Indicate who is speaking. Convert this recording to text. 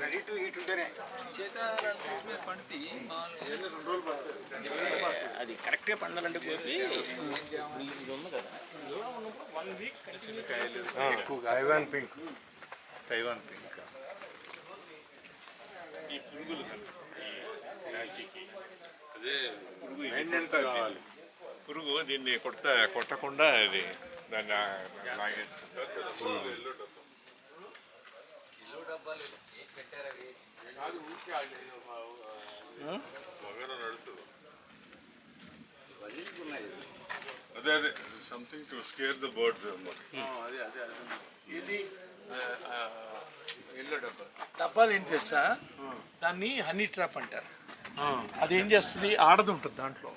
Speaker 1: Ready to eat ఉంటేనే
Speaker 2: పండి అది కరెక్ట్గా పండాలంటే కోపి ఇది ఉంది కదా 1 వీక్
Speaker 1: తైవాన్ పింక్
Speaker 3: ఈ పురుగులు అదే మెయింటెనెన్స్ కావాలి. పురుగు దీన్ని కొట్టకుండా అది దాన్ని లాగేస్తుంది. అదే అదే something to scare the birds అన్నమాట.
Speaker 2: ఇది డబ్బాలు ఏంటి తెలుసా, దాన్ని హనీ ట్రాప్ అంటారు. అదేం చేస్తుంది, ఆడదు ఉంటుంది దాంట్లో.